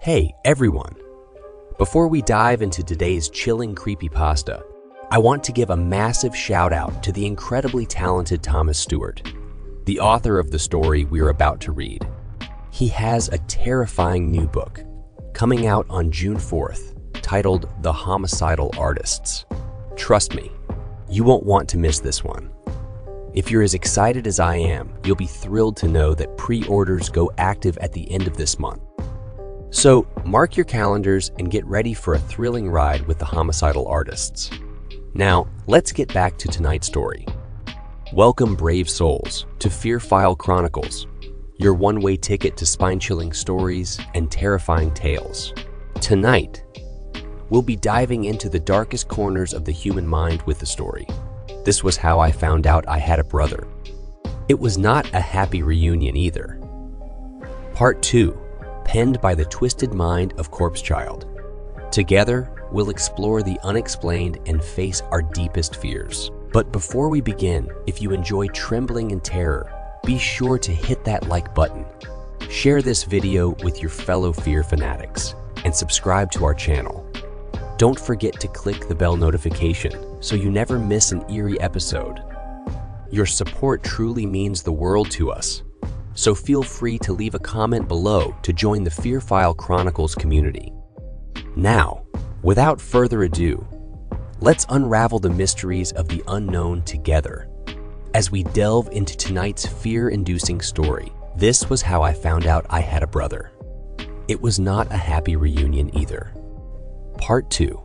Hey, everyone! Before we dive into today's chilling creepypasta, I want to give a massive shout out to the incredibly talented Thomas Stewart, the author of the story we are about to read. He has a terrifying new book coming out on June 4th titled The Homicidal Artists. Trust me, you won't want to miss this one. If you're as excited as I am, you'll be thrilled to know that pre-orders go active at the end of this month. So mark your calendars and get ready for a thrilling ride with the Homicidal Artists. Now, let's get back to tonight's story. Welcome, brave souls, to Fearfile Chronicles, your one-way ticket to spine-chilling stories and terrifying tales. Tonight, we'll be diving into the darkest corners of the human mind with the story. This was how I found out I had a brother. It was not a happy reunion either. Part 2, penned by the twisted mind of Corpse Child. Together, we'll explore the unexplained and face our deepest fears. But before we begin, if you enjoy trembling in terror, be sure to hit that like button. Share this video with your fellow fear fanatics and subscribe to our channel. Don't forget to click the bell notification so you never miss an eerie episode. Your support truly means the world to us, so feel free to leave a comment below to join the Fearfile Chronicles community. Now, without further ado, let's unravel the mysteries of the unknown together. As we delve into tonight's fear-inducing story, this was how I found out I had a brother. It was not a happy reunion either. Part 2.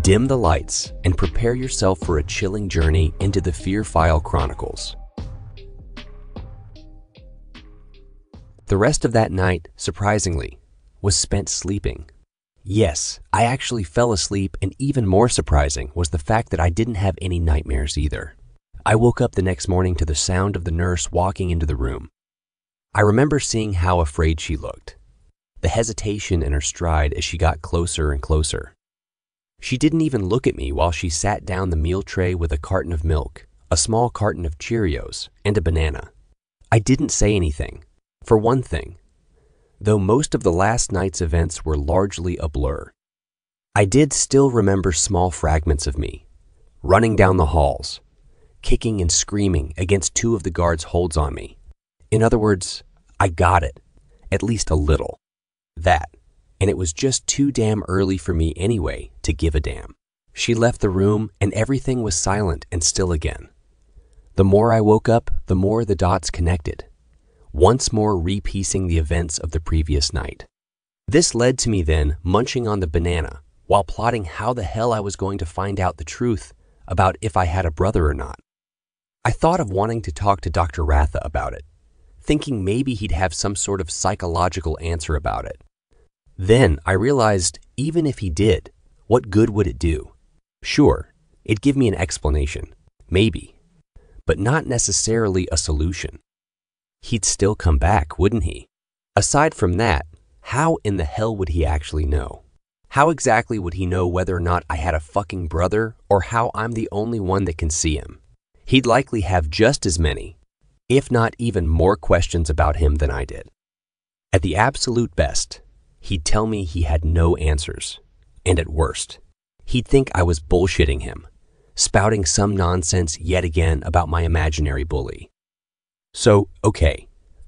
Dim the lights and prepare yourself for a chilling journey into the Fearfile Chronicles. The rest of that night, surprisingly, was spent sleeping. Yes, I actually fell asleep, and even more surprising was the fact that I didn't have any nightmares either. I woke up the next morning to the sound of the nurse walking into the room. I remember seeing how afraid she looked, the hesitation in her stride as she got closer and closer. She didn't even look at me while she sat down the meal tray with a carton of milk, a small carton of Cheerios, and a banana. I didn't say anything, for one thing, though most of the last night's events were largely a blur. I did still remember small fragments of me, running down the halls, kicking and screaming against two of the guards' holds on me. In other words, I got it, at least a little. That, and it was just too damn early for me anyway to give a damn. She left the room and everything was silent and still again. The more I woke up, the more the dots connected, once more repiecing the events of the previous night. This led to me then munching on the banana while plotting how the hell I was going to find out the truth about if I had a brother or not. I thought of wanting to talk to Dr. Ratha about it, thinking maybe he'd have some sort of psychological answer about it. Then I realized even if he did, what good would it do? Sure, it'd give me an explanation, maybe, but not necessarily a solution. He'd still come back, wouldn't he? Aside from that, how in the hell would he actually know? How exactly would he know whether or not I had a fucking brother or how I'm the only one that can see him? He'd likely have just as many, if not even more questions about him than I did. At the absolute best, he'd tell me he had no answers. And at worst, he'd think I was bullshitting him, spouting some nonsense yet again about my imaginary bully. So, okay,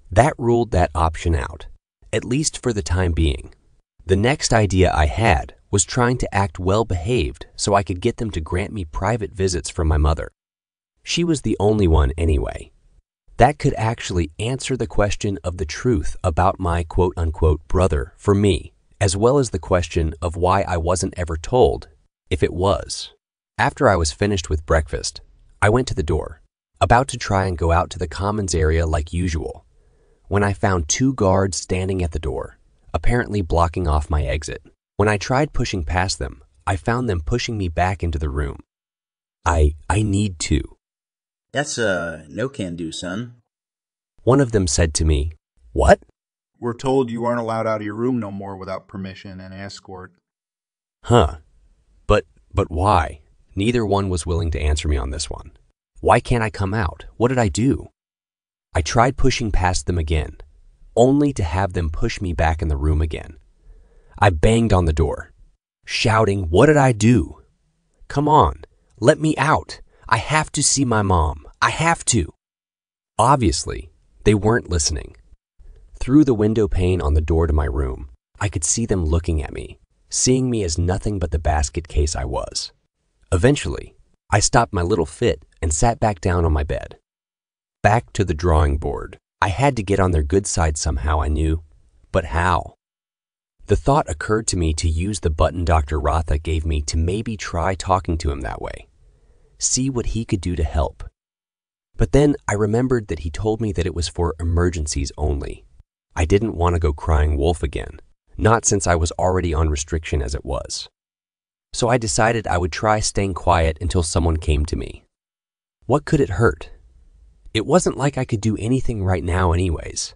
that ruled that option out, at least for the time being. The next idea I had was trying to act well-behaved so I could get them to grant me private visits from my mother. She was the only one anyway. That could actually answer the question of the truth about my quote-unquote brother for me, as well as the question of why I wasn't ever told, if it was. After I was finished with breakfast, I went to the door, about to try and go out to the commons area like usual, when I found two guards standing at the door, apparently blocking off my exit. When I tried pushing past them, I found them pushing me back into the room. I need to. That's no can do, son. One of them said to me, "What?" We're told you aren't allowed out of your room no more without permission and escort. Huh. But why? Neither one was willing to answer me on this one. Why can't I come out? What did I do? I tried pushing past them again, only to have them push me back in the room again. I banged on the door, shouting, "What did I do? Come on, let me out. I have to see my mom. I have to." Obviously, they weren't listening. Through the window pane on the door to my room, I could see them looking at me, seeing me as nothing but the basket case I was. Eventually, I stopped my little fit and sat back down on my bed. Back to the drawing board. I had to get on their good side somehow, I knew. But how? The thought occurred to me to use the button Dr. Ratha gave me to maybe try talking to him that way. See what he could do to help. But then I remembered that he told me that it was for emergencies only. I didn't want to go crying wolf again, not since I was already on restriction as it was. So I decided I would try staying quiet until someone came to me. What could it hurt? It wasn't like I could do anything right now anyways.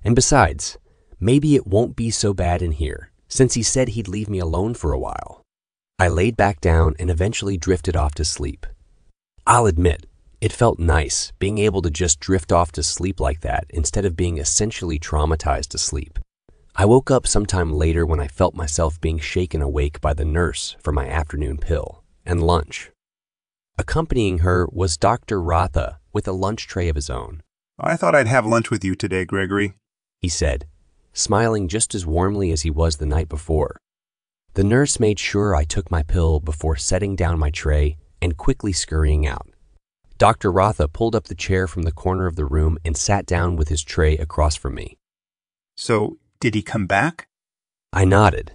And besides, maybe it won't be so bad in here, since he said he'd leave me alone for a while. I laid back down and eventually drifted off to sleep. I'll admit, it felt nice being able to just drift off to sleep like that instead of being essentially traumatized to sleep. I woke up sometime later when I felt myself being shaken awake by the nurse for my afternoon pill and lunch. Accompanying her was Dr. Ratha with a lunch tray of his own. I thought I'd have lunch with you today, Gregory, he said, smiling just as warmly as he was the night before. The nurse made sure I took my pill before setting down my tray and quickly scurrying out. Dr. Ratha pulled up the chair from the corner of the room and sat down with his tray across from me. So, did he come back? I nodded,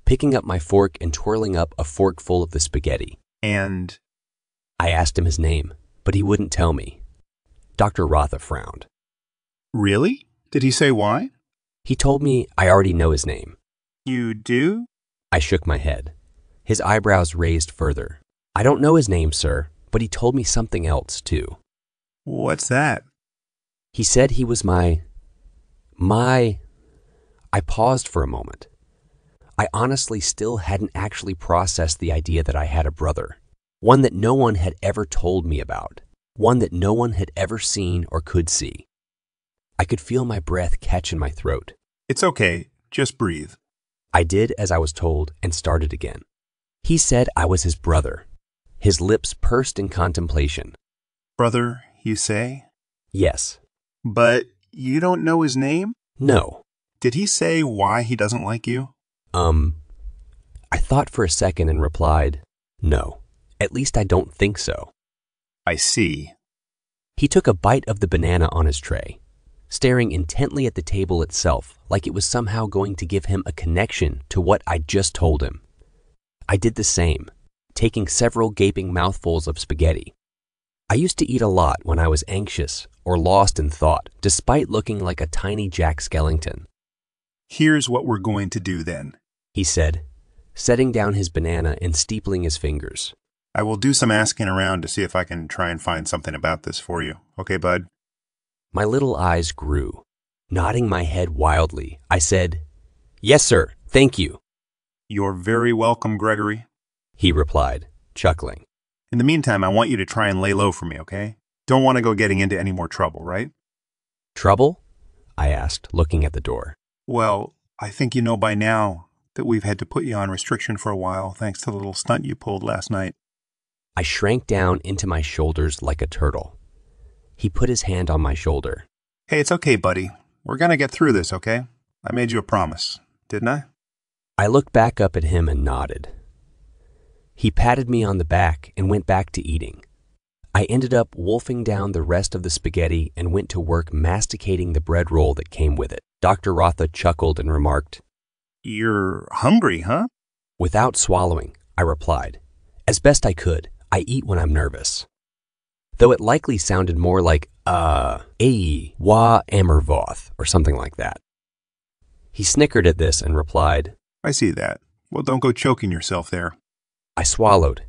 picking up my fork and twirling up a fork full of the spaghetti. And? I asked him his name, but he wouldn't tell me. Dr. Ratha frowned. Really? Did he say why? He told me I already know his name. You do? I shook my head. His eyebrows raised further. I don't know his name, sir, but he told me something else, too. What's that? He said he was my... I paused for a moment. I honestly still hadn't actually processed the idea that I had a brother. One that no one had ever told me about. One that no one had ever seen or could see. I could feel my breath catch in my throat. It's okay. Just breathe. I did as I was told and started again. He said I was his brother. His lips pursed in contemplation. Brother, you say? Yes. But you don't know his name? No. Did he say why he doesn't like you? I thought for a second and replied, no. At least I don't think so. I see. He took a bite of the banana on his tray, staring intently at the table itself like it was somehow going to give him a connection to what I'd just told him. I did the same, taking several gaping mouthfuls of spaghetti. I used to eat a lot when I was anxious or lost in thought, despite looking like a tiny Jack Skellington. Here's what we're going to do then, he said, setting down his banana and steepling his fingers. I will do some asking around to see if I can try and find something about this for you. Okay, bud? My little eyes grew. Nodding my head wildly, I said, yes, sir, thank you. You're very welcome, Gregory, he replied, chuckling. In the meantime, I want you to try and lay low for me, okay? Don't want to go getting into any more trouble, right? Trouble? I asked, looking at the door. Well, I think you know by now that we've had to put you on restriction for a while thanks to the little stunt you pulled last night. I shrank down into my shoulders like a turtle. He put his hand on my shoulder. Hey, it's okay, buddy. We're going to get through this, okay? I made you a promise, didn't I? I looked back up at him and nodded. He patted me on the back and went back to eating. I ended up wolfing down the rest of the spaghetti and went to work masticating the bread roll that came with it. Dr. Ratha chuckled and remarked, You're hungry, huh? Without swallowing, I replied. As best I could, I eat when I'm nervous. Though it likely sounded more like, wa amervoth, or something like that. He snickered at this and replied, I see that. Well, don't go choking yourself there. I swallowed,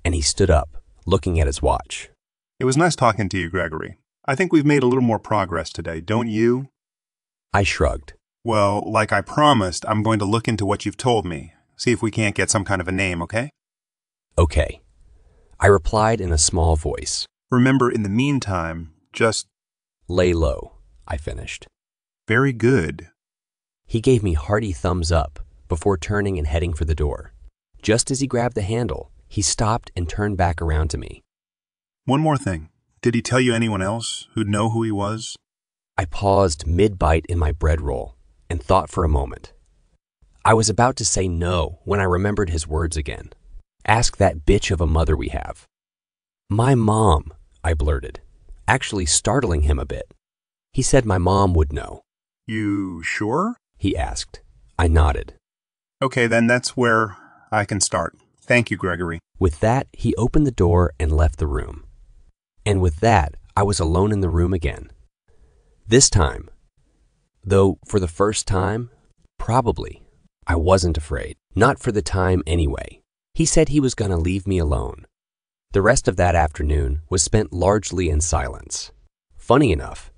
and he stood up, looking at his watch. It was nice talking to you, Gregory. I think we've made a little more progress today, don't you? I shrugged. Well, like I promised, I'm going to look into what you've told me. See if we can't get some kind of a name, okay? Okay. I replied in a small voice. Remember, in the meantime, just... Lay low, I finished. Very good. He gave me hearty thumbs up before turning and heading for the door. Just as he grabbed the handle, he stopped and turned back around to me. One more thing. Did he tell you anyone else who'd know who he was? I paused mid-bite in my bread roll and thought for a moment. I was about to say no when I remembered his words again. Ask that bitch of a mother we have. My mom, I blurted, actually startling him a bit. He said my mom would know. You sure? He asked. I nodded. Okay, then that's where I can start. Thank you, Gregory. With that, he opened the door and left the room. And with that, I was alone in the room again. This time, though for the first time, probably, I wasn't afraid. Not for the time anyway. He said he was going to leave me alone. The rest of that afternoon was spent largely in silence. Funny enough,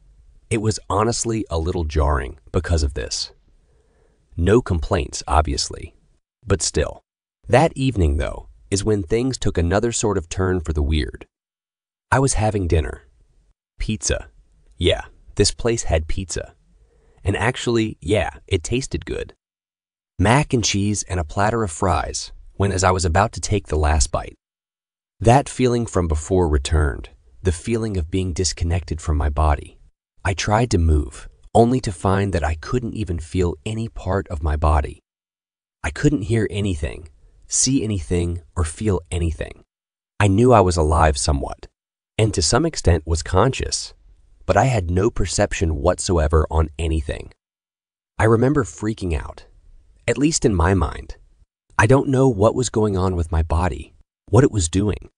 it was honestly a little jarring because of this. No complaints, obviously, but still. That evening, though, is when things took another sort of turn for the weird. I was having dinner. Pizza. Yeah, this place had pizza. And actually, yeah, it tasted good. Mac and cheese and a platter of fries when as I was about to take the last bite. That feeling from before returned, the feeling of being disconnected from my body. I tried to move, only to find that I couldn't even feel any part of my body. I couldn't hear anything, see anything, or feel anything. I knew I was alive somewhat, and to some extent was conscious, but I had no perception whatsoever on anything. I remember freaking out, at least in my mind. I don't know what was going on with my body, what it was doing.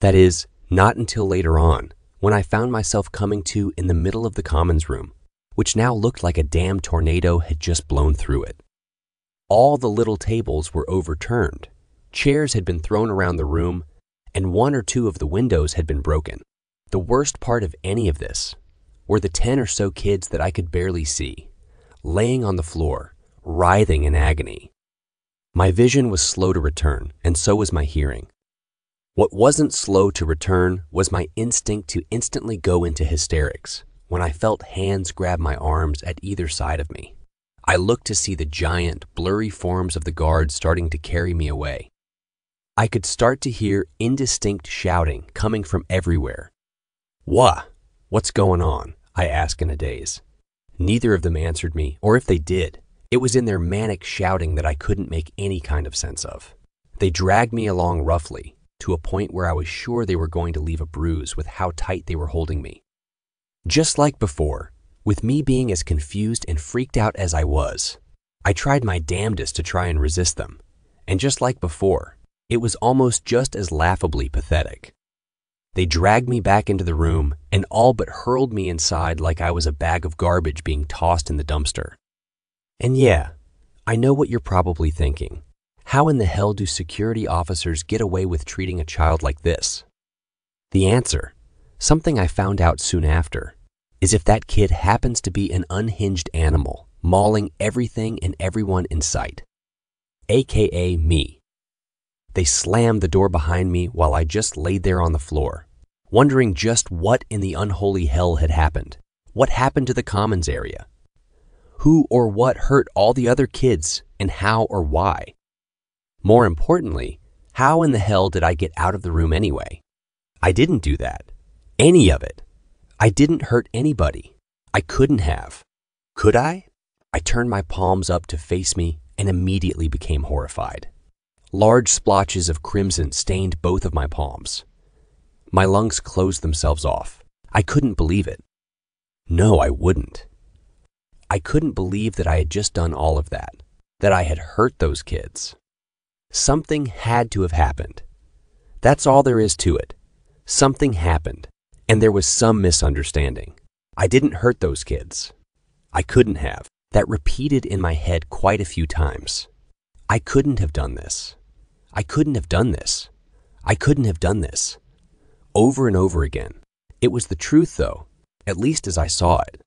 That is, not until later on, when I found myself coming to in the middle of the commons room, which now looked like a damn tornado had just blown through it. All the little tables were overturned, chairs had been thrown around the room, and one or two of the windows had been broken. The worst part of any of this were the 10 or so kids that I could barely see, laying on the floor, writhing in agony. My vision was slow to return, and so was my hearing. What wasn't slow to return was my instinct to instantly go into hysterics when I felt hands grab my arms at either side of me. I looked to see the giant, blurry forms of the guards starting to carry me away. I could start to hear indistinct shouting coming from everywhere. What's going on? I asked in a daze. Neither of them answered me, or if they did, it was in their manic shouting that I couldn't make any kind of sense of. They dragged me along roughly, to a point where I was sure they were going to leave a bruise with how tight they were holding me. Just like before, with me being as confused and freaked out as I was, I tried my damnedest to try and resist them. And just like before, it was almost just as laughably pathetic. They dragged me back into the room and all but hurled me inside like I was a bag of garbage being tossed in the dumpster. And yeah, I know what you're probably thinking. How in the hell do security officers get away with treating a child like this? The answer, something I found out soon after, is if that kid happens to be an unhinged animal, mauling everything and everyone in sight, aka me. They slammed the door behind me while I just laid there on the floor, wondering just what in the unholy hell had happened. What happened to the commons area? Who or what hurt all the other kids, and how or why? More importantly, how in the hell did I get out of the room anyway? I didn't do that. Any of it. I didn't hurt anybody. I couldn't have. Could I? I turned my palms up to face me and immediately became horrified. Large splotches of crimson stained both of my palms. My lungs closed themselves off. I couldn't believe it. No, I wouldn't. I couldn't believe that I had just done all of that, that I had hurt those kids. Something had to have happened. That's all there is to it. Something happened, and there was some misunderstanding. I didn't hurt those kids. I couldn't have. That repeated in my head quite a few times. I couldn't have done this. I couldn't have done this. I couldn't have done this. Over and over again. It was the truth, though, at least as I saw it.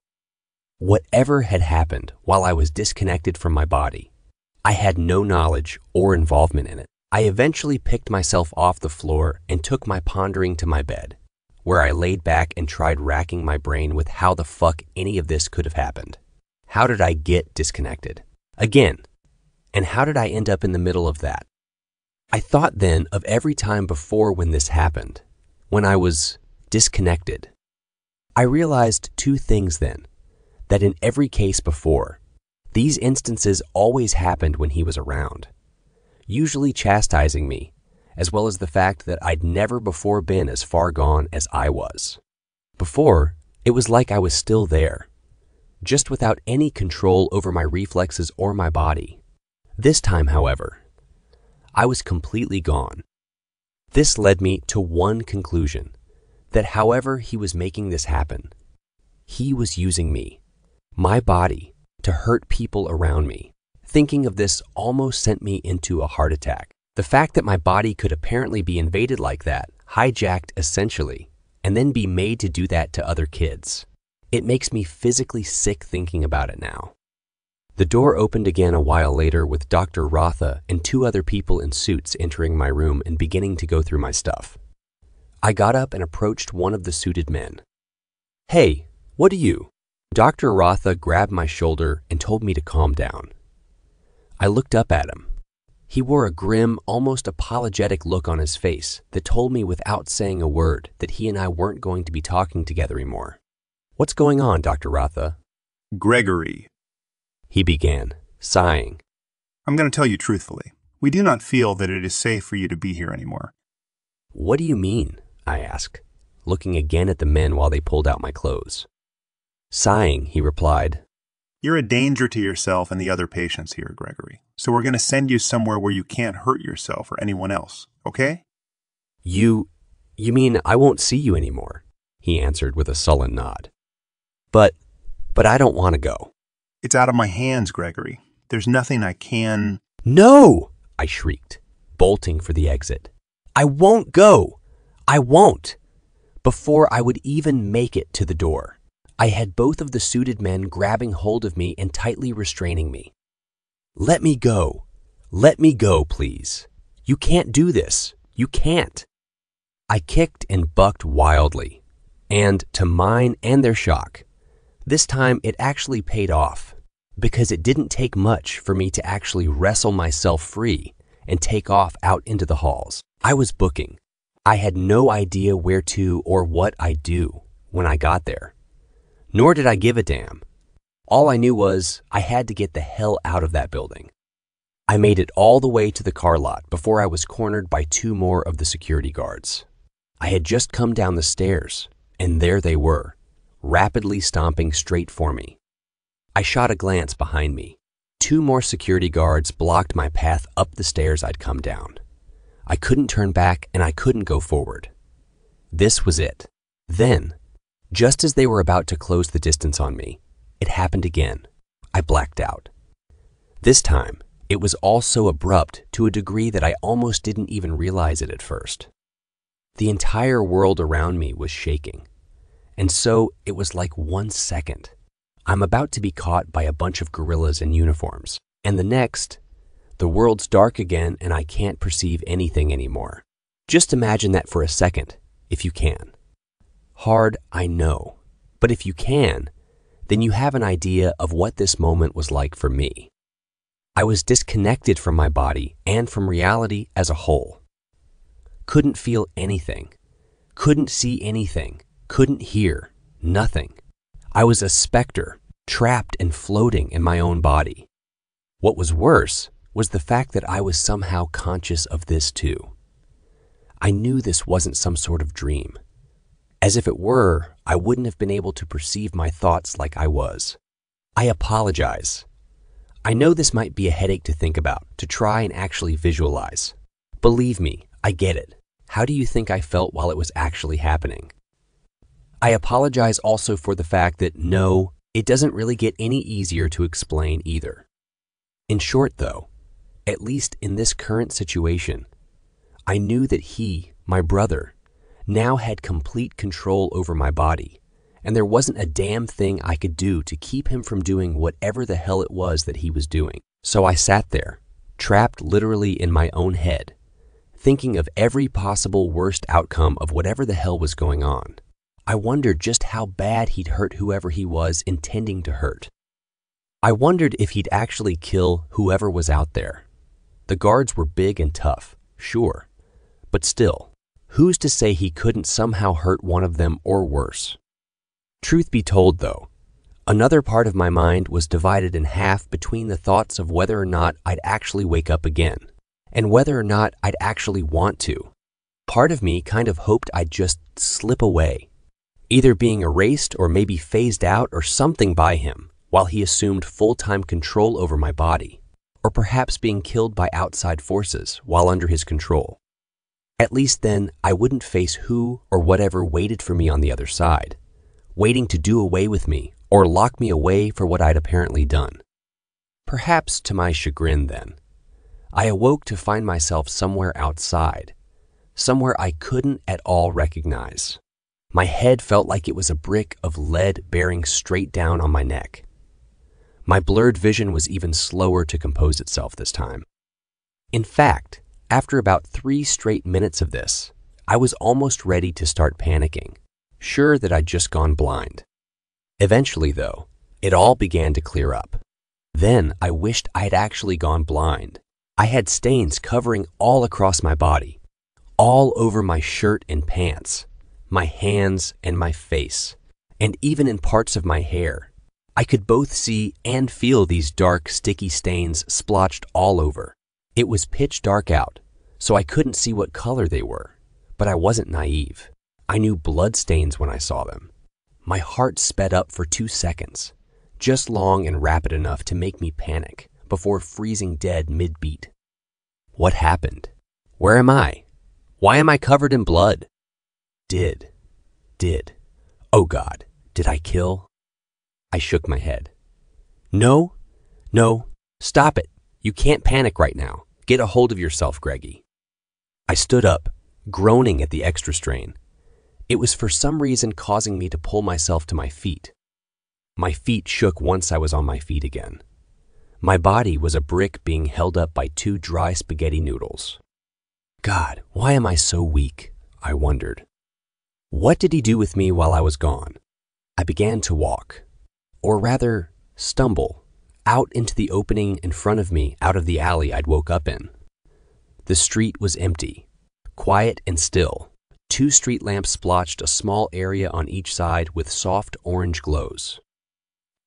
Whatever had happened while I was disconnected from my body, I had no knowledge or involvement in it. I eventually picked myself off the floor and took my pondering to my bed, where I laid back and tried racking my brain with how the fuck any of this could have happened. How did I get disconnected? Again, and how did I end up in the middle of that? I thought then of every time before when this happened, when I was disconnected. I realized two things then, that in every case before, these instances always happened when he was around, usually chastising me, as well as the fact that I'd never before been as far gone as I was. Before, it was like I was still there, just without any control over my reflexes or my body. This time, however, I was completely gone. This led me to one conclusion, that however he was making this happen, he was using me, my body, to hurt people around me. Thinking of this almost sent me into a heart attack. The fact that my body could apparently be invaded like that, hijacked essentially, and then be made to do that to other kids. It makes me physically sick thinking about it now. The door opened again a while later with Dr. Rotha and two other people in suits entering my room and beginning to go through my stuff. I got up and approached one of the suited men. "Hey, what do you?" Dr. Rotha grabbed my shoulder and told me to calm down. I looked up at him. He wore a grim, almost apologetic look on his face that told me without saying a word that he and I weren't going to be talking together anymore. "What's going on, Dr. Rotha?" Gregory, he began, sighing. I'm going to tell you truthfully. We do not feel that it is safe for you to be here anymore. "What do you mean?" I asked, looking again at the men while they pulled out my clothes. Sighing, he replied, You're a danger to yourself and the other patients here, Gregory. So we're going to send you somewhere where you can't hurt yourself or anyone else, okay? You mean I won't see you anymore?" he answered with a sullen nod. But I don't want to go." It's out of my hands, Gregory. There's nothing I can... "No!" I shrieked, bolting for the exit. "I won't go! I won't!" Before I would even make it to the door, I had both of the suited men grabbing hold of me and tightly restraining me. "Let me go! Let me go, please! You can't do this! You can't!" I kicked and bucked wildly, and to mine and their shock, this time it actually paid off, because it didn't take much for me to actually wrestle myself free and take off out into the halls. I was booking. I had no idea where to or what I'd do when I got there. Nor did I give a damn. All I knew was I had to get the hell out of that building. I made it all the way to the car lot before I was cornered by two more of the security guards. I had just come down the stairs, and there they were, rapidly stomping straight for me. I shot a glance behind me. Two more security guards blocked my path up the stairs I'd come down. I couldn't turn back and I couldn't go forward. This was it. Then, just as they were about to close the distance on me, it happened again. I blacked out. This time, it was all so abrupt to a degree that I almost didn't even realize it at first. The entire world around me was shaking. And so it was like 1 second. I'm about to be caught by a bunch of gorillas in uniforms. And the next, the world's dark again and I can't perceive anything anymore. Just imagine that for a second, if you can. Hard, I know. But if you can, then you have an idea of what this moment was like for me. I was disconnected from my body and from reality as a whole. Couldn't feel anything. Couldn't see anything. Couldn't hear. Nothing. I was a specter, trapped and floating in my own body. What was worse was the fact that I was somehow conscious of this too. I knew this wasn't some sort of dream. As if it were, I wouldn't have been able to perceive my thoughts like I was. I apologize. I know this might be a headache to think about, to try and actually visualize. Believe me, I get it. How do you think I felt while it was actually happening? I apologize also for the fact that no, it doesn't really get any easier to explain either. In short though, at least in this current situation, I knew that he, my brother, now had complete control over my body, and there wasn't a damn thing I could do to keep him from doing whatever the hell it was that he was doing. So I sat there, trapped literally in my own head, thinking of every possible worst outcome of whatever the hell was going on. I wondered just how bad he'd hurt whoever he was intending to hurt. I wondered if he'd actually kill whoever was out there. The guards were big and tough, sure, but still, who's to say he couldn't somehow hurt one of them or worse? Truth be told, though, another part of my mind was divided in half between the thoughts of whether or not I'd actually wake up again, and whether or not I'd actually want to. Part of me kind of hoped I'd just slip away, either being erased or maybe phased out or something by him while he assumed full-time control over my body, or perhaps being killed by outside forces while under his control. At least then, I wouldn't face who or whatever waited for me on the other side, waiting to do away with me or lock me away for what I'd apparently done. Perhaps to my chagrin then, I awoke to find myself somewhere outside, somewhere I couldn't at all recognize. My head felt like it was a brick of lead bearing straight down on my neck. My blurred vision was even slower to compose itself this time. In fact, after about 3 straight minutes of this, I was almost ready to start panicking, sure that I'd just gone blind. Eventually, though, it all began to clear up. Then I wished I'd actually gone blind. I had stains covering all across my body, all over my shirt and pants, my hands and my face, and even in parts of my hair. I could both see and feel these dark, sticky stains splotched all over. It was pitch dark out, so I couldn't see what color they were, but I wasn't naive. I knew blood stains when I saw them. My heart sped up for 2 seconds, just long and rapid enough to make me panic before freezing dead mid-beat. What happened? Where am I? Why am I covered in blood? Did. Oh God, did I kill? I shook my head. No, stop it. You can't panic right now. Get a hold of yourself, Greggy. I stood up, groaning at the extra strain. It was for some reason causing me to pull myself to my feet. My feet shook once I was on my feet again. My body was a brick being held up by 2 dry spaghetti noodles. God, why am I so weak? I wondered. What did he do with me while I was gone? I began to walk, or rather, stumble, out into the opening in front of me out of the alley I'd woke up in. The street was empty, quiet and still. 2 street lamps splotched a small area on each side with soft orange glows.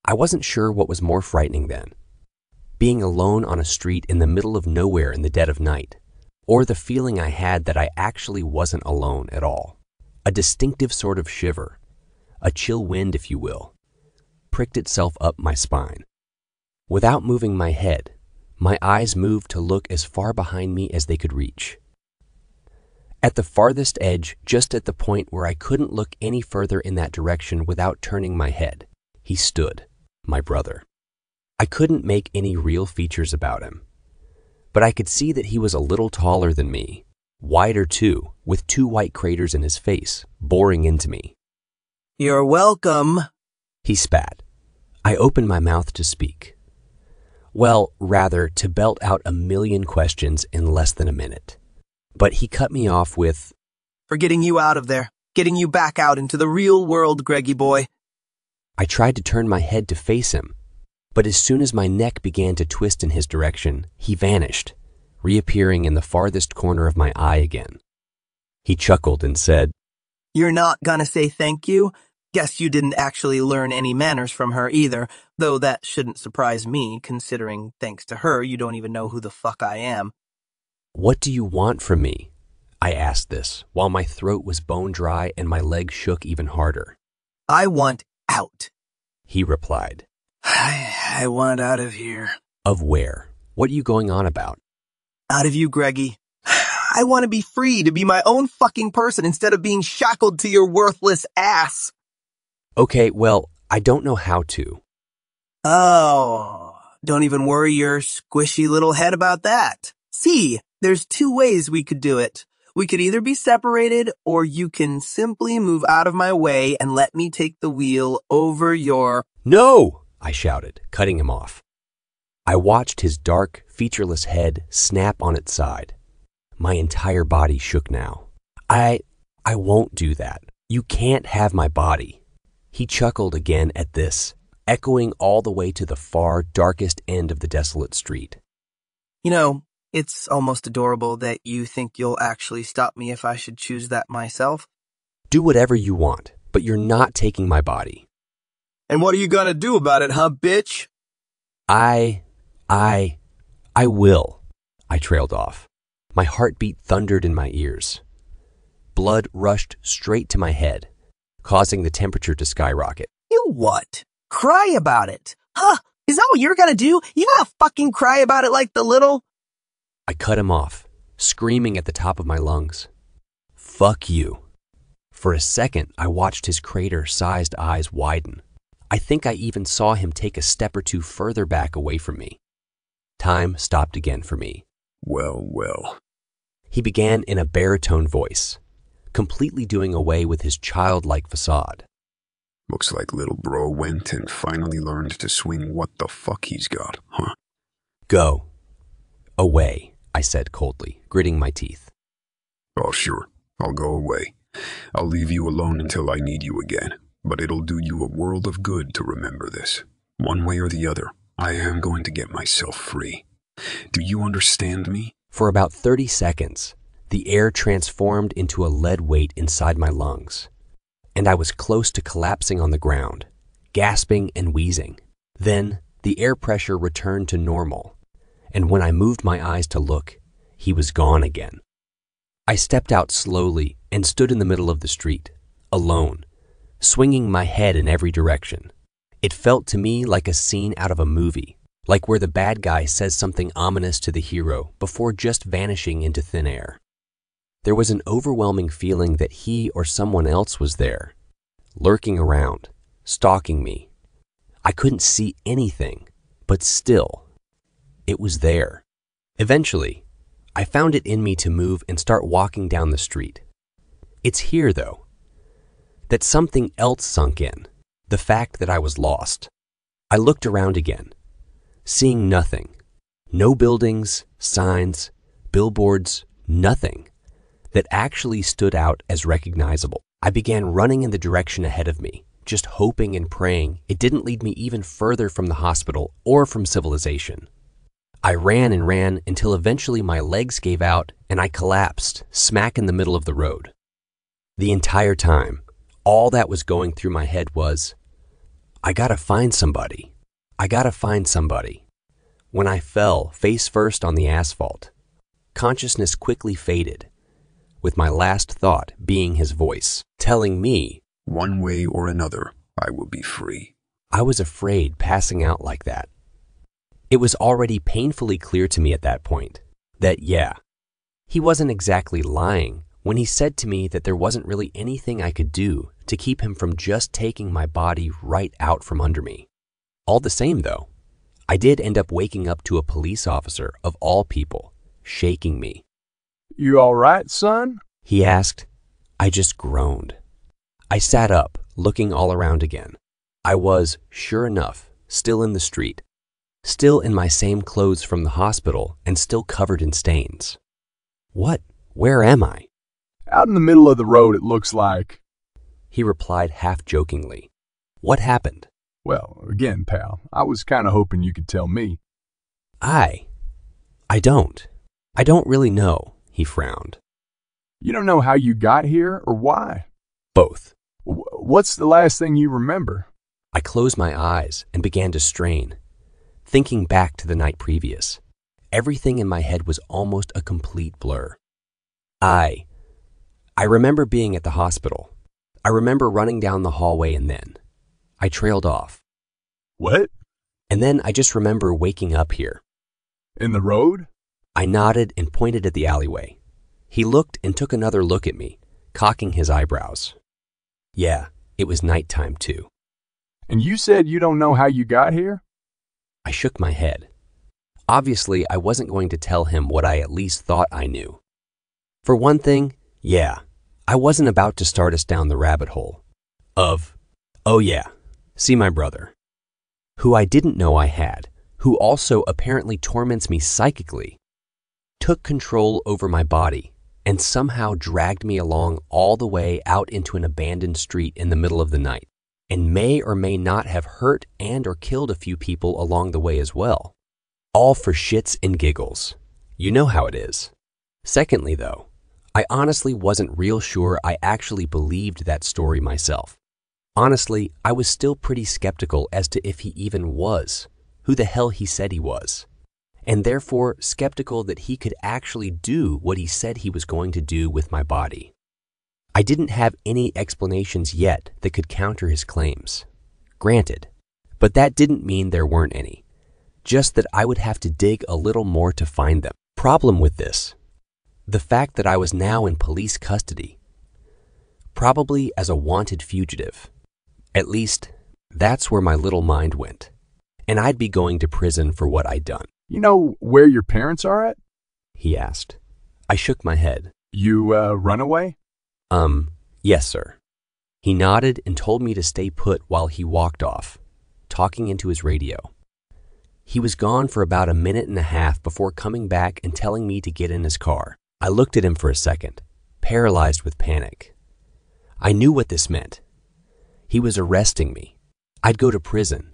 I wasn't sure what was more frightening then, being alone on a street in the middle of nowhere in the dead of night, or the feeling I had that I actually wasn't alone at all. A distinctive sort of shiver, a chill wind if you will, pricked itself up my spine. Without moving my head, my eyes moved to look as far behind me as they could reach. At the farthest edge, just at the point where I couldn't look any further in that direction without turning my head, he stood, my brother. I couldn't make any real features about him, but I could see that he was a little taller than me, wider too, with 2 white craters in his face, boring into me. "You're welcome," he spat. I opened my mouth to speak. Well, rather, to belt out a million questions in less than a minute. But he cut me off with, "For getting you out of there, getting you back out into the real world, Greggy boy." I tried to turn my head to face him, but as soon as my neck began to twist in his direction, he vanished, reappearing in the farthest corner of my eye again. He chuckled and said, "You're not gonna say thank you? Guess you didn't actually learn any manners from her either, though that shouldn't surprise me, considering, thanks to her, you don't even know who the fuck I am." What do you want from me? I asked this, while my throat was bone dry and my legs shook even harder. "I want out," he replied. I want out of here. Of where? What are you going on about? Out of you, Greggy. I want to be free to be my own fucking person instead of being shackled to your worthless ass. Okay, well, I don't know how to. Oh, don't even worry your squishy little head about that. See, there's 2 ways we could do it. We could either be separated, or you can simply move out of my way and let me take the wheel over your— No! I shouted, cutting him off. I watched his dark, featureless head snap on its side. My entire body shook now. I won't do that. You can't have my body. He chuckled again at this. echoing all the way to the far, darkest end of the desolate street. You know, it's almost adorable that you think you'll actually stop me if I should choose that myself. Do whatever you want, but you're not taking my body. And what are you gonna do about it, huh, bitch? I will. I trailed off. My heartbeat thundered in my ears. Blood rushed straight to my head, causing the temperature to skyrocket. You what? Cry about it? Huh? Is that what you're gonna do? You gonna fucking cry about it like the little... I cut him off, screaming at the top of my lungs. Fuck you. For a second, I watched his crater-sized eyes widen. I think I even saw him take a step or two further back away from me. Time stopped again for me. Well. He began in a baritone voice, completely doing away with his childlike facade. Looks like little bro went and finally learned to swing what the fuck he's got, huh? Go. Away, I said coldly, gritting my teeth. Oh, sure. I'll go away. I'll leave you alone until I need you again. But it'll do you a world of good to remember this. One way or the other, I am going to get myself free. Do you understand me? For about 30 seconds, the air transformed into a lead weight inside my lungs, and I was close to collapsing on the ground, gasping and wheezing. Then, the air pressure returned to normal, and when I moved my eyes to look, he was gone again. I stepped out slowly and stood in the middle of the street, alone, swinging my head in every direction. It felt to me like a scene out of a movie, like where the bad guy says something ominous to the hero before just vanishing into thin air. There was an overwhelming feeling that he or someone else was there, lurking around, stalking me. I couldn't see anything, but still, it was there. Eventually, I found it in me to move and start walking down the street. It's here, though, that something else sunk in, the fact that I was lost. I looked around again, seeing nothing. No buildings, signs, billboards, nothing that actually stood out as recognizable. I began running in the direction ahead of me, just hoping and praying it didn't lead me even further from the hospital or from civilization. I ran and ran until eventually my legs gave out and I collapsed smack in the middle of the road. The entire time, all that was going through my head was, I gotta find somebody. I gotta find somebody. When I fell face first on the asphalt, consciousness quickly faded, with my last thought being his voice, telling me, one way or another, I will be free. I was afraid passing out like that. It was already painfully clear to me at that point that, yeah, he wasn't exactly lying when he said to me that there wasn't really anything I could do to keep him from just taking my body right out from under me. All the same, though, I did end up waking up to a police officer, of all people, shaking me. You all right, son? He asked. I just groaned. I sat up, looking all around again. I was, sure enough, still in the street, still in my same clothes from the hospital and still covered in stains. What? Where am I? Out in the middle of the road, it looks like. He replied half-jokingly. What happened? Well, again, pal, I was kind of hoping you could tell me. I don't. I don't really know, he frowned. You don't know how you got here or why? Both. What's the last thing you remember? I closed my eyes and began to strain, thinking back to the night previous. Everything in my head was almost a complete blur. I remember being at the hospital. I remember running down the hallway and then I trailed off. What? And then I just remember waking up here. In the road? I nodded and pointed at the alleyway. He looked and took another look at me, cocking his eyebrows. Yeah, it was nighttime too. And you said you don't know how you got here? I shook my head. Obviously, I wasn't going to tell him what I at least thought I knew. For one thing, yeah, I wasn't about to start us down the rabbit hole of, oh yeah, see my brother, who I didn't know I had, who also apparently torments me psychically, took control over my body and somehow dragged me along all the way out into an abandoned street in the middle of the night. and may or may not have hurt and or killed a few people along the way as well. All for shits and giggles. You know how it is. Secondly, though, I honestly wasn't real sure I actually believed that story myself. Honestly, I was still pretty skeptical as to if he even was who the hell he said he was, and therefore skeptical that he could actually do what he said he was going to do with my body. I didn't have any explanations yet that could counter his claims. Granted, but that didn't mean there weren't any, just that I would have to dig a little more to find them. Problem with this, the fact that I was now in police custody, probably as a wanted fugitive. At least, that's where my little mind went, and I'd be going to prison for what I'd done. You know where your parents are at? He asked. I shook my head. You, run away? Yes, sir. He nodded and told me to stay put while he walked off, talking into his radio. He was gone for about a minute and a half before coming back and telling me to get in his car. I looked at him for a second, paralyzed with panic. I knew what this meant. He was arresting me. I'd go to prison,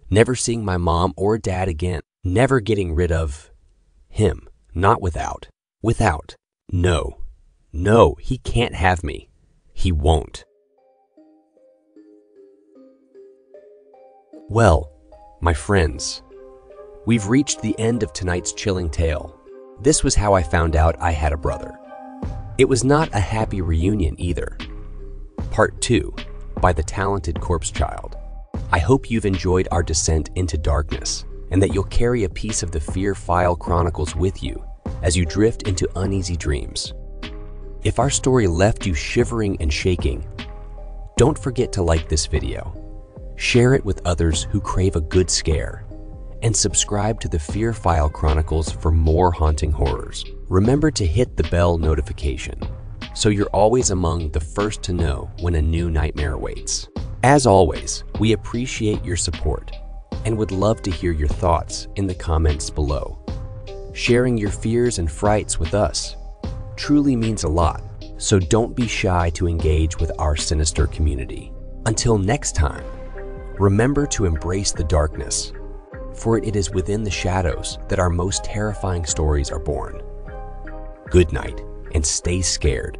never seeing my mom or dad again, never getting rid of him, not without. Without. No. No, he can't have me. He won't. Well, my friends, we've reached the end of tonight's chilling tale. This was how I found out I had a brother. It was not a happy reunion either. Part 2, by the talented Corpse Child. I hope you've enjoyed our descent into darkness, and that you'll carry a piece of the Fear File Chronicles with you as you drift into uneasy dreams. If our story left you shivering and shaking, don't forget to like this video, share it with others who crave a good scare, and subscribe to the Fear File Chronicles for more haunting horrors. Remember to hit the bell notification so you're always among the first to know when a new nightmare awaits. As always, we appreciate your support and would love to hear your thoughts in the comments below. Sharing your fears and frights with us truly means a lot, so don't be shy to engage with our sinister community. Until next time, remember to embrace the darkness, for it is within the shadows that our most terrifying stories are born. Good night, and stay scared.